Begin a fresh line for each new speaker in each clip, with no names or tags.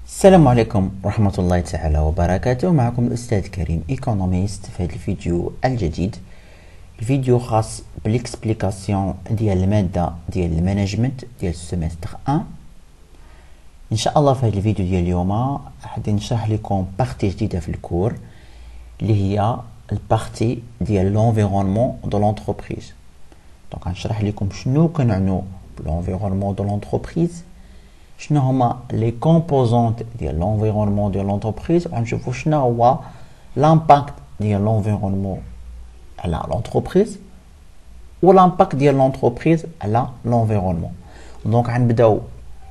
السلام عليكم ورحمة الله تعالى وبركاته. معكم الأستاذ كريم ايكونوميست في هذا الفيديو الجديد. الفيديو خاص بالاكسبليكاسيون ديال المادة ديال المانجمنت ديال السيمستر 1. ان شاء الله في هذا الفيديو ديال اليوم غادي نشرح لكم بارتي جديدة في الكور اللي هي البارتي ديال لونفيرونمون دو لونتربريز. دونك غنشرح لكم شنو كنعنو بلونفيرونمون دو لونتربريز، شنو هما لي كومبوزونت ديال لونفيرونمون ديال لونتربريز، وغنشوفوا شنو هو لامباكت ديال لونفيرونمون على لونتربريز والامباكت ديال لونتربريز على لونفيرونمون. دونك غنبداو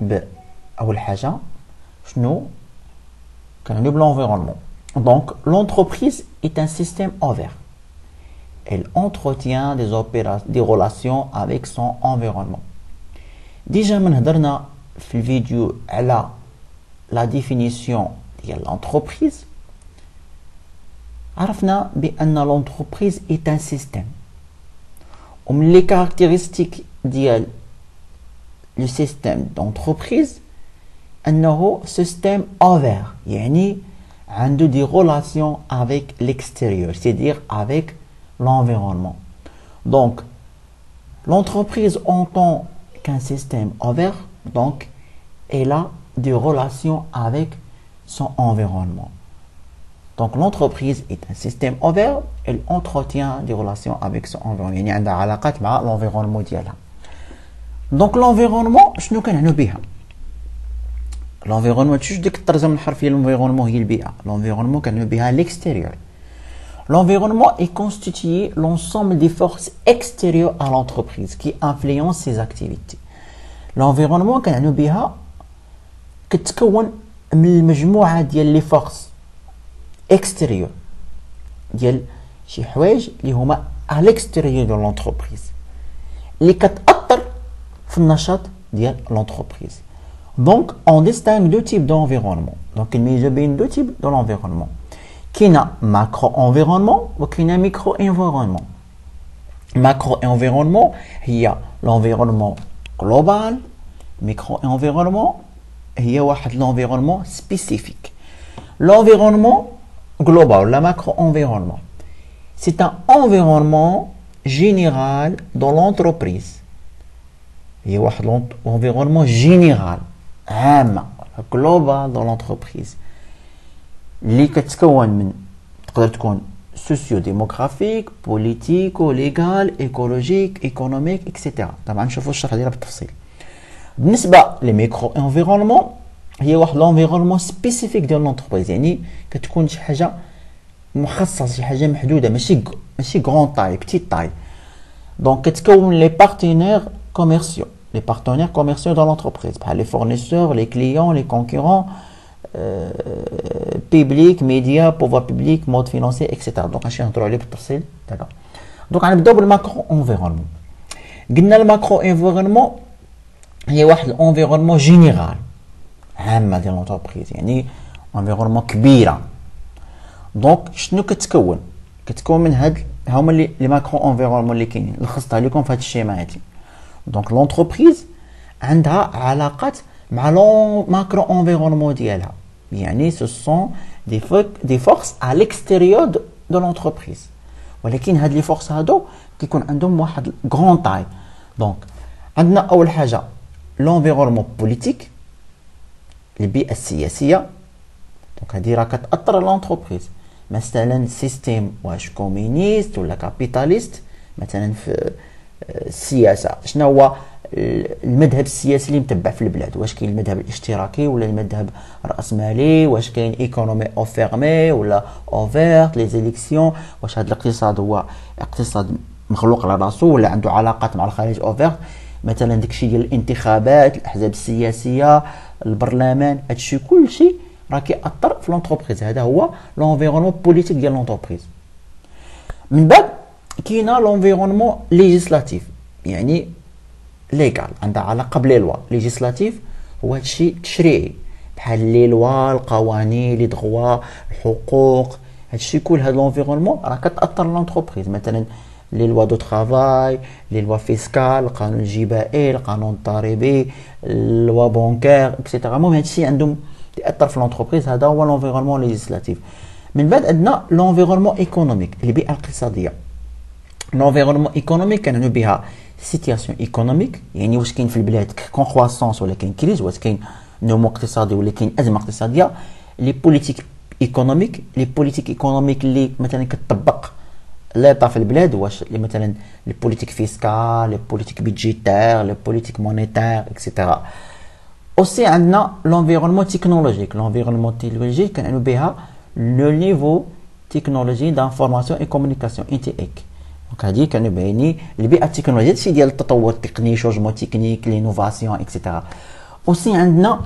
باول حاجه شنو كنعنيو بلونفيرونمون. Donc, l'entreprise est un système ouvert. Elle entretient des relations avec son environnement. Déjà, من هضرنا في الفيديو على la définition ديال l'entreprise. عرفنا بأن l'entreprise est un système. ومن les caractéristiques ديال le système d'entreprise أنه système ouvert، يعني عنده des relations avec l'extérieur, c'est-à-dire avec l'environnement. Donc, l'entreprise en tant qu'un système ouvert, donc, elle a des relations avec son environnement. Donc, l'entreprise est un système ouvert, elle entretient des relations avec son environnement. يعني عندها علاقات مع l'environnement ديالها. Donc, l'environnement, شنو كنعنو بها؟ l'environnement تشوف ديك الترجمه الحرفيه l'environnement هي البيئه. l'environnement كنعنو بها l'extérieur. l'environnement est constitué l'ensemble des forces extérieures à l'entreprise qui influencent ses activités. l'environnement كنعنو بها كتكون من المجموعه ديال لي فورس extérieures ديال شي حوايج اللي هما à l'extérieur de l'entreprise اللي كتأثر في النشاط ديال l'entreprise. Donc, on distingue deux types d'environnement. Donc, il y a deux types de l'environnement. Qui a macro-environnement ou qui a micro-environnement. Macro-environnement, il y a l'environnement global. Micro-environnement, il y a l'environnement spécifique. L'environnement global, la macro-environnement, c'est un environnement général dans l'entreprise. Il y a l'environnement général. عامة global dans l'entreprise اللي كتكون من تقدر تكون سوسيو ديموغرافيك بوليتيكو ليغال ايكولوجيك ايكونوميك اكسيتيرا. طبعا نشوفوا الشرح ديالها بالتفصيل. بالنسبه لميكرو انفيرونمون هي واحد لونفيرونمون سبيسيفيك ديال لونتربريز، يعني كتكون شي حاجه مخصصه، شي حاجه محدوده، ماشي غران طاي بتيت طاي. دونك كتكون لي بارتينير كوميرسيو، les partenaires commerciaux dans l'entreprise, les fournisseurs, les clients, les concurrents, public, médias, pouvoir public, mode financier, etc. Donc, on va aller pour le d'accord. Donc, on va d'abord le macro-environnement. Le macro-environnement, il y a un environnement général, de l'entreprise, يعني environnement كبير. Donc, شنو كتكون؟ كتكون من هاد هما لي macro-environnement اللي كاينين، لخصتها لكم في هاد الشيما هادي. Donc l'entreprise عندها علاقات مع الماكرو انفيرونمون ديالها، يعني ce sont des forces à l'extérieur de l'entreprise. ولكن هاد لي فورس هادو كيكون عندهم واحد غران طاي. دونك عندنا اول حاجه l'environnement بوليتيك، البيئه السياسيه. دونك هادي راه كتاثر على l'entreprise، مثلا السيستيم واش كومونيست ولا كابيتاليست. مثلا في السياسه شنو هو المذهب السياسي اللي متبع في البلاد؟ واش كاين المذهب الاشتراكي ولا المذهب الراسمالي؟ واش كاين ايكونومي اوفيرمي ولا اوفيرت لي زيليكسيون؟ واش هذا الاقتصاد هو اقتصاد مخلوق على راسو ولا عنده علاقات مع الخارج اوفيرت؟ مثلا داكشي ديال الانتخابات، الاحزاب السياسيه، البرلمان، هادشي كلشي راه كيأثر في لونتربريز. هذا هو لونفيرونمون بوليتيك ديال لونتربريز. من بعد كاينه لونفيرونمون ليجيسلاتيف، يعني ليغال، عندها علاقه بلي لوا. ليجيسلاتيف هو هادشي تشريعي، بحال لي لوا، القوانين، لي دغوا، الحقوق، هادشي كل هاد لونفيرونمون راه كتاثر لونتربريز. مثلا لي لوا دو طرافاي، لي لوا فيسكال، القانون الجبائي، القانون الضريبي، لوا بونكير اكسيتيرا. المهم هادشي عندهم تاثر في لونتربريز هذا هو لونفيرونمون ليجيسلاتيف. من بعد عندنا لونفيرونمون ايكونوميك البيئه الاقتصاديه. لونفيرونمون ايكونوميك كنعنيو بها سيتياسيون ايكونوميك، يعني واش كاين في البلاد كونخواسونس ولا كاين كريز، واش كاين نمو اقتصادي ولا كاين ازمه اقتصاديه. لي بوليتيك ايكونوميك، لي بوليتيك ايكونوميك اللي مثلا كتطبق ليطا في البلاد، واش اللي مثلا لي بوليتيك فيسكال، لي بوليتيك بيدجيتير، لي بوليتيك مونيتير اكسيتيرا. اوسي عندنا لونفيرونمون تكنولوجيك. لونفيرونمون تكنولوجيك كنعنيو بها لو نيفو تكنولوجي دانفورماسيون اي كومونيكاسيون اي تي اك. دونك هادي كانوا باينين البيئه التكنولوجيه، هادشي ديال التطور التقني، شونجمون تكنيك، لينوفاسيون اكسيتيرا. اوسي عندنا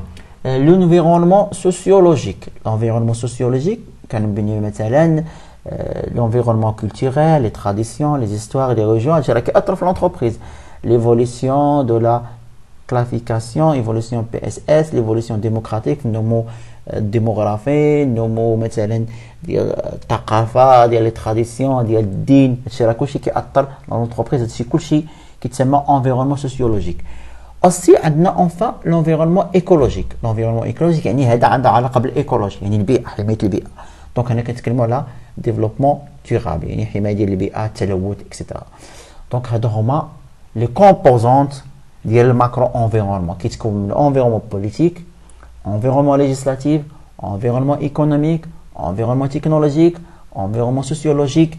لونفيرونمون سوسيولوجيك. لونفيرونمون سوسيولوجيك كانوا باينين مثلا l'environnement culturel, les traditions, les histoires, les religions, هادشي راه كيأثر في l'entreprise. L'évolution de la classification, évolution PSS, l'évolution démocratique, النمو الديموغرافي، النمو مثلا ديال الثقافه، ديال لي تراديسيون، ديال الدين، هادشي راه كلشي كيأثر في لونتربريز. هادشي كلشي كيتسمى انفيرونمون سوسيولوجيك. اوسي عندنا اونفا لونفيرونمون ايكولوجيك. لونفيرونمون ايكولوجيك يعني هذا عنده علاقه بالايكولوجي، يعني البيئه، حمايه البيئه. دونك هنا كنتكلموا على ديفلوبمون دورابل، يعني حمايه ديال البيئه، التلوث اكسيتيرا. دونك هادو هما لي كومبوزونت ديال الماكرو انفيرونمون، كيتكون من انفيرونمون بوليتيك، environnement législatif, environnement économique, environnement technologique, environnement sociologique,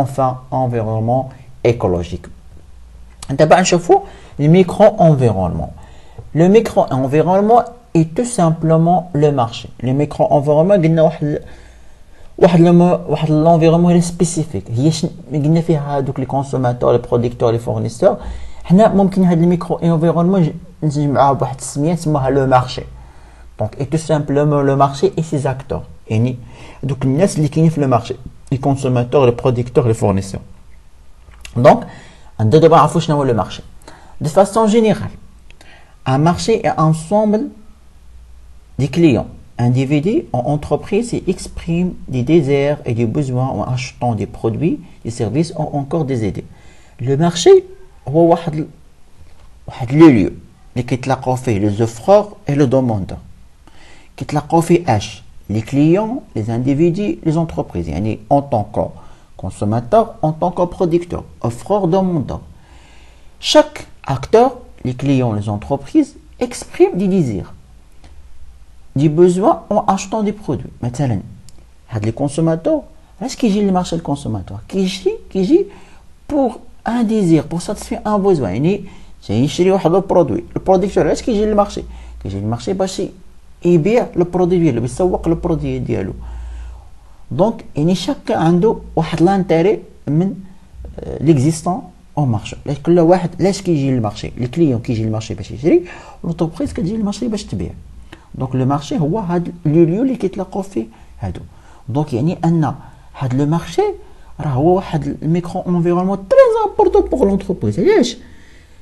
enfin environnement écologique. D'abord, نشوفوا le micro-environnement. Le micro-environnement est tout simplement le marché. Le micro-environnement قلنا واحد l'environnement spécifique. هي قلنا فيها هذوك les consommateurs, les producteurs, les fournisseurs. حنا ممكن هذا الميكرو-environnement نجمعوه بواحد السميه سموها le marché. Donc, et tout simplement le marché et ses acteurs. Donc, les qui sont le marché, les consommateurs, les producteurs, les fournisseurs. Donc, on doit d'abord savoir le marché. De façon générale, un marché est un ensemble des clients, individus ou entreprises qui expriment des désirs et des besoins en achetant des produits, des services ou encore des idées. Le marché, c'est le lieu où les offreurs et les demandeurs. Qui les clients, les individus, les entreprises, yani en tant que consommateur, en tant que producteur, offreur, demandeur. Chaque acteur, les clients, les entreprises, exprime des désirs, des besoins en achetant des produits. Maintenant, les consommateurs, est-ce qu'ils gèrent le marché le consommateur? Qui gère pour un désir, pour satisfaire un besoin. Yani, j'ai un produit. Le producteur, est-ce qu'il gère le marché? Qui gère le marché, يبيع لو برودوي ديالو، بيسوق لو برودوي ديالو. دونك يعني شاكا عنده واحد لانتيري من ليكزيستون او مارشي. كل واحد علاش كيجي للمارشي؟ لي كليون كيجي للمارشي باش يشري، لونتربريز كتجي للمارشي باش تبيع. دونك لو مارشي هو هاد لو ليو اللي كيتلاقاو فيه هادو. دونك يعني ان هاد لو مارشي راه هو واحد الميكرو انفيرونمون تري امبورطون بوغ لونتربريز. علاش؟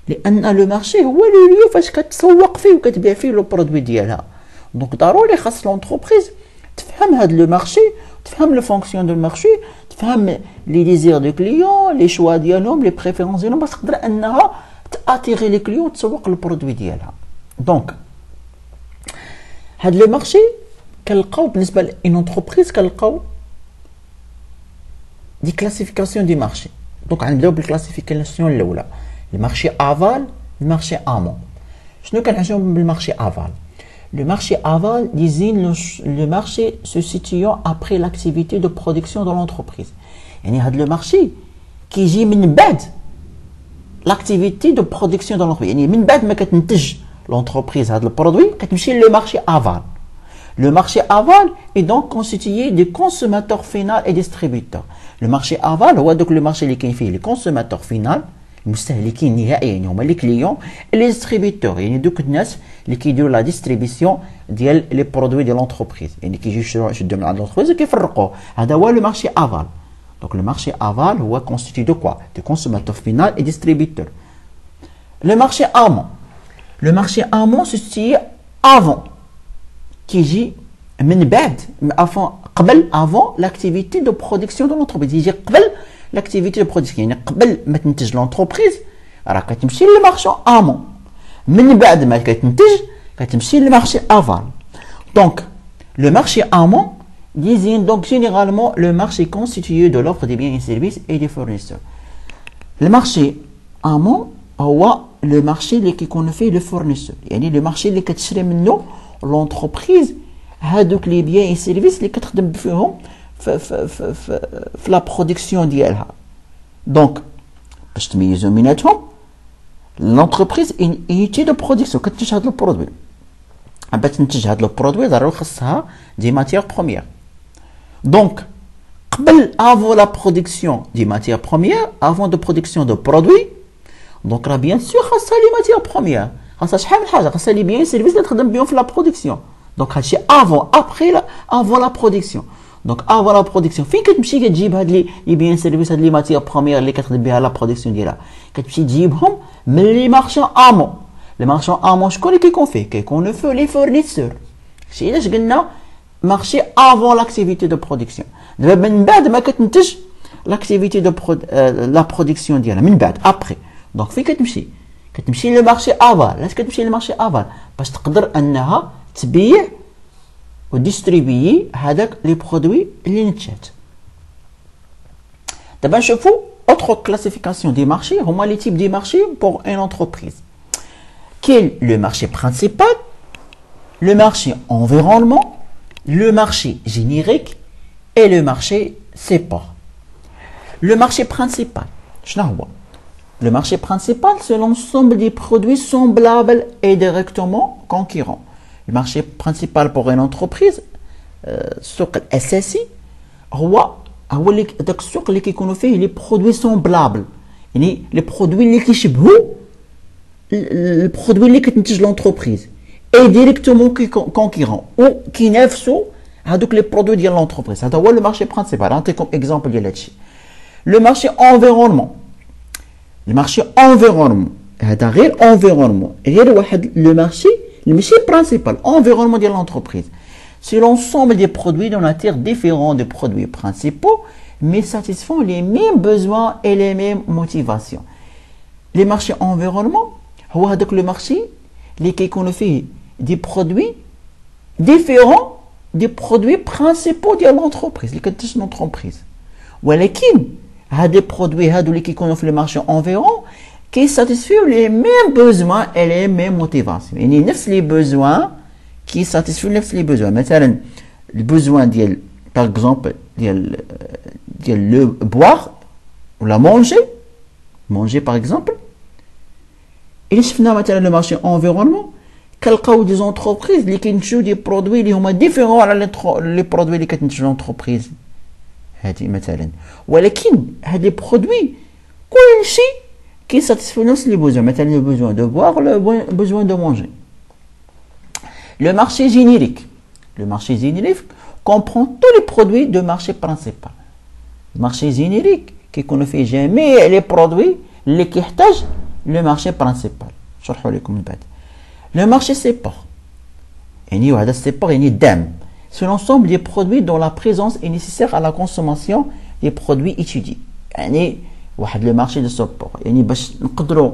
لان لو مارشي هو لو ليو فاش كتسوق فيه وكتبيع فيه لو برودوي ديالها. Donc, ضروري خاص l'entreprise تفهم هذا لو مارشي، تفهم لو فونكسيون دو مارشي، تفهم لي ديزير دو كليون، لي شوا ديالهم، لي بريفيرونس ديالهم، باش تقدر انها تاتيغي لي كليون تسوق البرودوي ديالها. دونك هذا لو مارشي كنلقاو بالنسبه لأون انتربريز كنلقاو دي كلاسيفيكاسيون دي مارشي. دونك غنبداو بالكلاسيفيكاسيون الاولى، المارشي افال، المارشي امون. شنو كنعرفوا بالمارشي افال؟ Le marché aval désigne le marché se situant après l'activité de production de l'entreprise. يعني هذا le marché كيجي من بعد l'activité de production de l'entreprise. يعني من بعد ما كتنتج l'entreprise هذا البرودوي كتمشي le marché aval. Le marché aval est donc constitué de consommateurs finaux et distributeurs. Le marché aval هو دوك le marché اللي كاين فيه les consommateurs finaux المستهلكين النهائيين يعني هما لي كليون، لي ديستريبيتور يعني دوك الناس اللي كيديروا لا ديستريبيسيون ديال لي برودوي ديال لونتربريز، يعني كيجيو يشدوا من عند لونتربريز وكيفرقوه. هذا هو لو مارشي افال. دونك لو مارشي افال هو كونستيتي دو كوا؟ دو كونسوماتور فينال اي ديستريبيتور. لو مارشي امون، لو مارشي امون سيتي افون، كيجي من بعد قبل افون لاكتيفيتي دو برودكسيون دو لونتربريز، يجي قبل l'activité de production. يعني قبل ما تنتج لونتربريز راه كتمشي للمارشي امون، من بعد ما كتنتج كتمشي للمارشي افال. دونك Le marché amont désigne donc généralement le marché constitué de l'offre des biens et services et des fournisseurs. Le marché amont هو le marché اللي كيكون فيه le fournisseur. يعني le marché اللي كتشري منه l'entreprise هادوك les biens et services اللي كتخدم فيهم في la production ديالها. Donc باش تميزوا بيناتهم l'entreprise une unité de production كتنتج هاد البرودوي. باش تنتج هاد البرودوي ضروري خصها دي ماتيير بروميير. Donc قبل avant la production des matières premières, avant de production de produits, donc là bien sûr خاصها les matières premières. خاصها شحال من حاجه خاصها لي بيان سيرفيس اللي تخدم بهم في la production. Donc هادشي avant après avant la production. Donc avant la production فين كتمشي كتجيب هاد لي بيان سيرفيس هاد لي ماتيير بروميير اللي كتخدم بها لا برودكسيون ديالها كتمشي تجيبهم من لي مارشان امون. لي مارشان امون شكون اللي كيكون فيه؟ كيكونوا فيه لي فورنيسور. شي علاش قلنا marché avant l'activité de production. من بعد ما كتنتج l'activité de la production ديالها من بعد après. Donc فين كتمشي لو مارشي افال. علاش كتمشي للمارشي افال؟ باش تقدر انها تبيع وديستريبيي هذاك لي برودوي اللي نتجات. دابا نشوفوا autre classification des marchés هما les types des marchés pour une entreprise. Quel le marché principal, le marché environnement, le marché générique et le marché support. Le marché principal, le marché principal, c'est l'ensemble des produits semblables et directement concurrents. Le marché principal pour une entreprise, السوق الأساسي هو داك السوق اللي كيكونوا فيه les produits semblables. يعني les produits اللي كيشبهوا البرودوي اللي كتنتج l'entreprise. Et directement concurrent ou qui نافسوا هذوك les produits ديال l'entreprise. هذا هو le marché principal. نعطيكم exemple ديال هادشي. Le marché environnement. Le marché environnement. هذا غير environnement. غير واحد le marché ماشي principal. Environnement ديال l'entreprise. C'est l'ensemble des produits de nature différents des produits principaux mais satisfont les mêmes besoins et les mêmes motivations. Les marchés environnement هو هذاك le marché اللي كيكونوا فيه des produits différents des produits principaux de l'entreprise اللي كتنتج l'entreprise. ولكن هاد les produits هادو اللي كيكونوا في le marché environ كيساتيسفيو les mêmes besoins et les mêmes motivations. يعني نفس les besoins كيساتيسفيو نفس les besoins. مثلا البوزوان ديال par exemple ديال le boire ou la manger par exemple. إلا شفنا مثلا le marché environnement كنلقاو دي زونتربريز اللي كينتجوا دي برودوي اللي هما ديفيرون على لي برودوي اللي كتنتج لونتربريز هادي مثلا. ولكن هاد لي برودوي كلشي كيساتيسفيو نفس لي بوزوان. مثلا لو بوزوان دو بوار لو بوزوان دو مونجي. Le marché générique. Le marché générique comprend tous les produits de marché principal. Le marché générique كيكونوا فيه جميع لي برودوي اللي كيحتاج le marché principal. نشرحوا لكم من بعد. Le marché support. يعني وهذا support يعني دعم. C'est l'ensemble des produits dont la présence est nécessaire à la consommation des produits étudiés. يعني واحد le marché de support. يعني باش نقدروا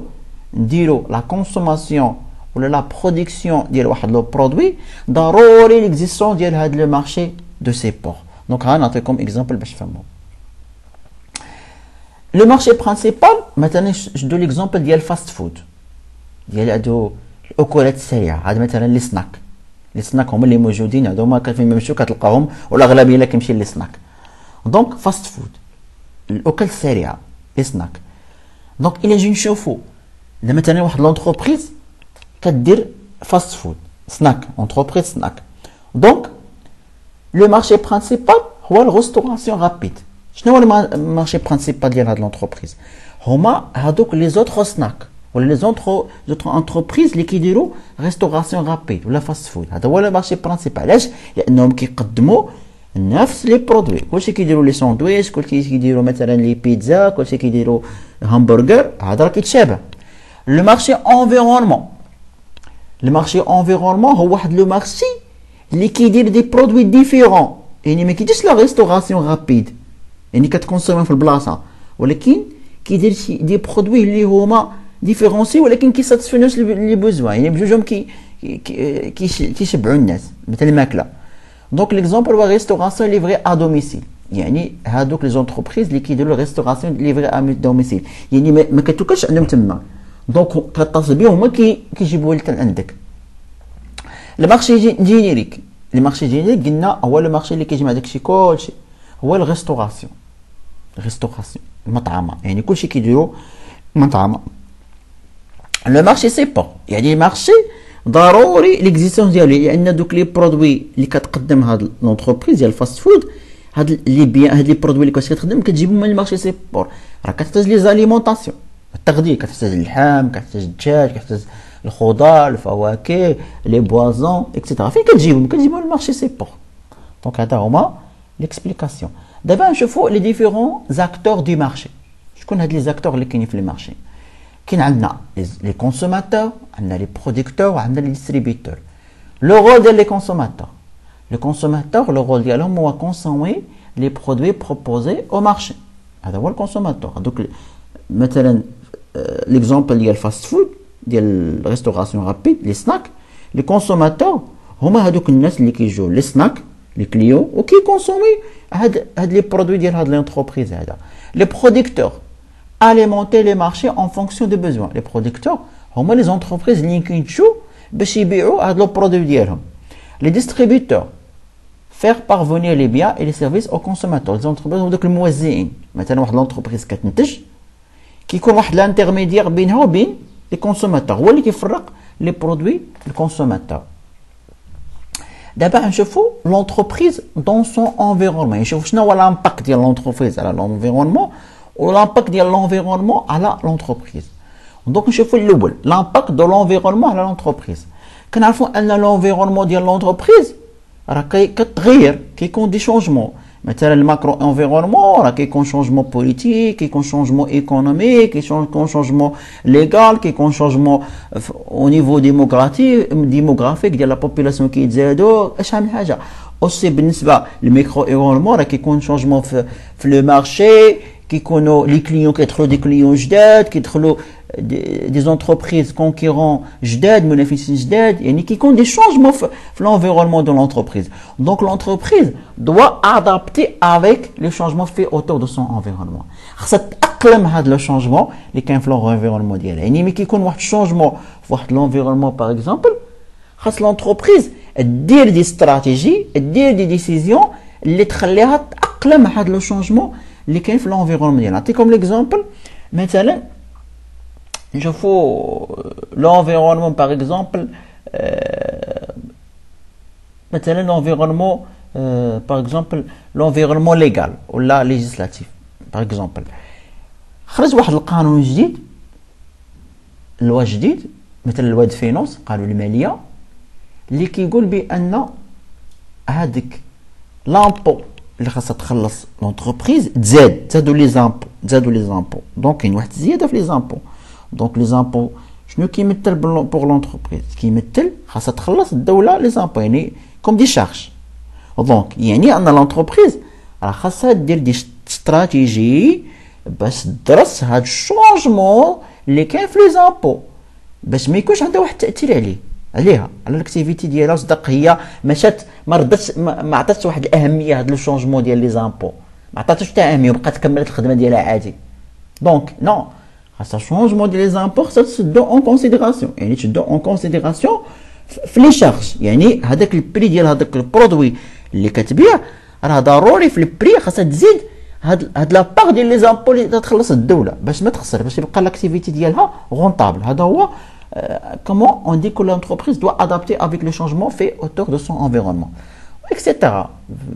نديروا la consommation ولا la production ديال واحد لو برودوي ضروري l'existence ديال هذا le marché de support. Donc غنعطيكم exemple باش تفهموا. Le marché principal مثلا نشدو l'exemple ديال fast food. ديال هادو الاكلات السريعه. هاد مثلا لي سناك هما اللي موجودين هادو ما فين ما مشيو كتلقاهم والاغلبيه الا كيمشي لي سناك. دونك فاست فود الاكل السريعه لي سناك. دونك الا نجي نشوفوا مثلا واحد لونتربريز كدير فاست فود سناك انتربريز سناك. دونك لو مارشي برينسيبال هو الريستوراسيون رابيد. شنو هو المارشي برينسيبال ديال هاد لونتربريز؟ هما هادوك لي زوتر سناك ولا لي زوتر انتربريز اللي كيديروا ريستوراسيون رابيد ولا فاست فود. هذا هو المارشي برينسيبال. علاش؟ لانهم كيقدموا نفس لي برودوي. كلشي كيديروا لي ساندويتش، كلشي كيديروا مثلا لي بيتزا، كلشي كيديروا همبرغر. هذا راه كيتشابه. لو مارشي انفيرونمون. لو مارشي انفيرونمون هو واحد لو مارشي اللي كيدير دي برودوي ديفيرون. يعني ما كيديرش لا ريستوراسيون رابيد يعني كتكونسومي في البلاصه، ولكن كيدير شي دي برودوي اللي هما ديفيرونسي ولكن كيساتيسفيو نفس لي بوزوان. يعني بجوجهم كيشبعوا الناس مثل الماكله. دونك ليكزومبل هو ريستوراسيون ليفري ا دوميسيل، يعني هادوك لي زونتربريز اللي كيديروا ريستوراسيون ليفري ا دوميسيل، يعني ما كتوكلش عندهم تما، دونك كتصل بهم هما كيجيبوها لك عندك. المارشي جينيريك، المارشي جينيريك قلنا هو المارشي اللي كيجمع داكشي كلشي، هو الريستوراسيون، الريستوراسيون المطعمه، يعني كلشي كيديروا مطعمه. لو مارشي سي با، يعني المارشي ضروري ليكزيستونس ديالو، لان دوك لي برودوي اللي كتقدم هاد لونتربريز ديال الفاست فود، هاد لي بيان، هاد لي برودوي اللي كتخدم كتجيبهم من المارشي سي بور، راه كتحتاج لي زاليمونطاسيون، التغذيه، كتحتاج اللحم، كتحتاج الدجاج، كتحتاج الخضار، الفواكه، لي بوازون اكسيتيرا، فين كتجيبهم؟ كتجيبهم من المارشي سي بور. دونك هذا هما ليكسبليكاسيون. دابا نشوفوا لي ديفيرون زاكتور دو مارشي. شكون هاد لي زاكتور اللي كاينين في لي مارشي؟ كاين عندنا لي كونسوماتور، عندنا لي برودكتور، وعندنا لي ديستريبيتور. لو رول ديال لي كونسوماتور، لي كونسوماتور لو رول ديالهم هو كونسومي لي برودوي بروبوزي او مارشي، هذا هو الكونسوماتور. هذوك مثلا ليكزومبل ديال الفاست فود، ديال ريستوراسيون رابيد، لي سناك، لي كونسوماتور هما هذوك الناس اللي كيجيو لي سناك، لي كليون وكي كونسومي هاد لي برودوي ديال هاد لونتربريز هذا. لي برودكتور alimenter les marchés en fonction des besoins. Les producteurs هما les entreprises اللي كينتجوا باش يبيعوا هاد لو برودوي ديالهم. Les distributeurs faire parvenir les biens et les services aux consommateurs. Les entreprises هما دوك الموزعين، مثلا واحد لونتربريز كتنتج، كيكون واحد لانترميديير بينها وبين لي كونسوماتور، هو اللي كيفرق لي برودوي للكونسوماتور. دابا نشوفوا لونتربريز دون سون انفيرونمون، نشوفوا شنو هو لامباكت ديال لونتربريز على لونفيرونمون و l'impact ديال l'environnement على l'entreprise. دونك نشوفوا الاول l'impact de l'environnement على l'entreprise. كنعرفوا ان l'environnement ديال l'entreprise راه كتغير، كيكون دي شونجمون، مثلا الماكرو انفيرونمون راه كيكون شونجمون بوليتيك، كيكون شونجمون ايكونوميك، كيكون شونجمون ليغال، كيكون شونجمون او نيفو ديموغرافيك ديال لا بوبولاسيون كيتزادوا، شحال من حاجه. اوسي بالنسبه للميكرو انفيرونمون راه كيكون شونجمون في لو مارشي، كيكونوا لي كليون كيدخلوا دي كليون جداد، كيدخلوا دي زونتربريز كونكيرون جداد، منافسين جداد، يعني كيكون دي شونجمون في l'environnement de l'entreprise. Donc l'entreprise doit adapter avec les changements faits autour de son environnement. خاصها تأقلم هذا لو شونجمون اللي كاين في l'environnement ديالها. يعني ملي كيكون واحد الشونجمون في واحد l'environnement باغ اكزومبل، خاص l'entreprise دير دي استراتيجي، دير دي ديسيزيون اللي تخليها تأقلم هذا لو شونجمون اللي كاين في l'environnement ديالنا. نعطيكم ليكزومبل، مثلا نشوفوا l'environnement باغ اكزومبل، مثلا l'environnement باغ اكزومبل l'environnement ليغال ولا ليجيسلاتيف. باغ اكزومبل خرج واحد القانون جديد، لوا جديد، مثلا لوا د فينونس، قانون الماليه، اللي كيقول بان هذيك لامبو اللي خاصها تخلص لونتربريز زادوا لي زامبو، دونك كاين واحد الزياده في لي زامبو. دونك لي زامبو شنو كيمثل بور لونتربريز؟ كيمثل خاصها تخلص الدوله لي زامبو، يعني كوم دي شارج. دونك يعني ان لونتربريز راه خاصها دير دي استراتيجي باش تدرس هاد الشونجمون اللي كاين في لي زامبو، باش ما يكونش عندها واحد التاثير عليها على الاكتيفيتي ديالها. صدق هي مشات ما ردتش، ما عطاتش واحد الاهميه هاد لو شونجمون ديال لي زامبو، ما عطاتش حتى اهميه، وبقات كملت الخدمه ديالها عادي. دونك نو، خاصها شونجمون ديال لي زامبو خاصها تشدو اون كونسيديراسيون، يعني تشدو اون كونسيديراسيون في لي شارج. يعني هذاك البري ديال هذاك البرودوي اللي كتبيع راه ضروري في البري خاصها تزيد هاد لا باغ ديال لي زامبو اللي تخلص الدوله باش ما تخسر، باش يبقى لاكتيفيتي ديالها غونطابل. هذا هو comment on dit que l'entreprise doit adapter avec le changement fait autour de son environnement, etc.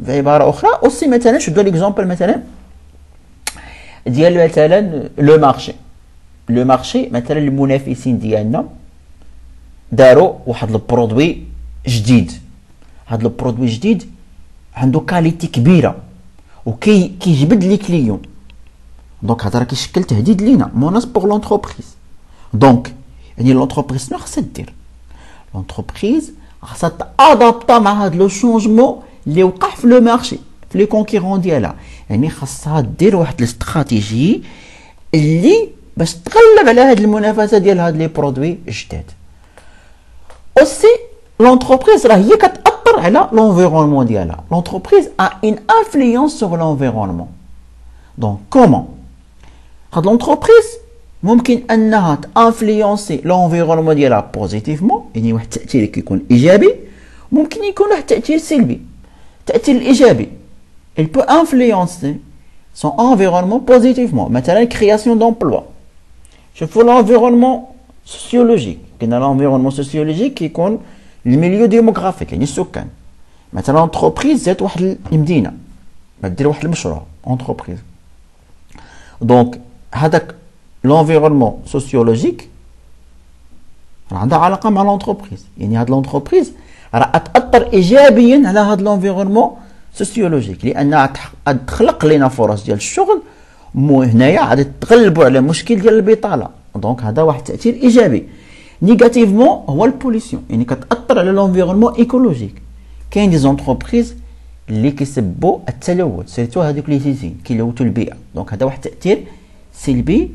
بعبارة أخرى aussi مثلا شدوا l'exemple مثلا ديال مثلا لو مارشي مثلا المنافسين ديالنا داروا واحد البرودوي جديد، هذا البرودوي جديد عنده كاليتي كبيره وكيجبد لي كليون، دونك هذا راه كيشكل تهديد لينا موناس بور لونتربريز. دونك يعني لونتربريز شنو خاصها دير؟ لونتربريز خاصها تادابتا مع هذا لو شونجمون اللي وقع في لو مارشي، في لي كونكيرون ديالها. يعني خاصها دير واحد الاستراتيجي اللي باش تغلب على هذه المنافسه ديال هاد لي برودوي جداد. اوسي لونتربريز راه هي كتابل كتاثر على l'environnement ديالها. l'entreprise a une influence sur l'environnement. donc comment هاد l'entreprise ممكن انها تانفلونسي l'environnement ديالها بوزيتيفمون، يعني واحد التاثير كيكون ايجابي، ممكن يكون واحد التاثير سلبي. التاثير الايجابي il peut influencer son environnement positivement، مثلا création d'emploi. شوفوا l'environnement sociologique، قلنا l'environnement sociologique كيكون الميليو ديموغرافيك يعني السكان. مثلا entreprise زات واحد المدينه دير واحد المشروع entreprise، دونك هذاك l'environnement sociologique عندها علاقه مع لونتربريز، يعني هاد لونتربريز راه تاثر ايجابيا على هاد l'environnement سوسيولوجيك، لانها تخلق لنا فرص ديال الشغل. هنايا غادي تغلبوا على مشكل ديال البطاله، دونك هذا واحد التاثير ايجابي. نيجاتيفمون هو البوليسيون، يعني كتاثر على l'environnement ايكولوجيك. كاين دي زونتربريز اللي كيسبوا التلوث، سيرتو هذوك اللي تيزين كيلوثوا البيئه، دونك هذا واحد التاثير سلبي.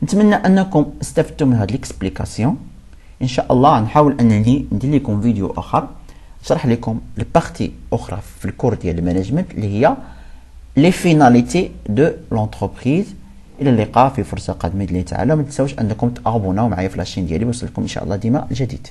نتمنى انكم استفدتوا من هذه الاكسبليكاسيون. ان شاء الله نحاول انني ندير لكم فيديو اخر نشرح لكم البارتي اخرى في الكور ديال المانجمنت اللي هي لي فيناليتي دو لونتربريز. الى اللقاء في فرصه قادمه باذن الله تعالى. ما تنساوش انكم تابوناو معايا في لاشين ديالي، ويوصلكم ان شاء الله ديما الجديد.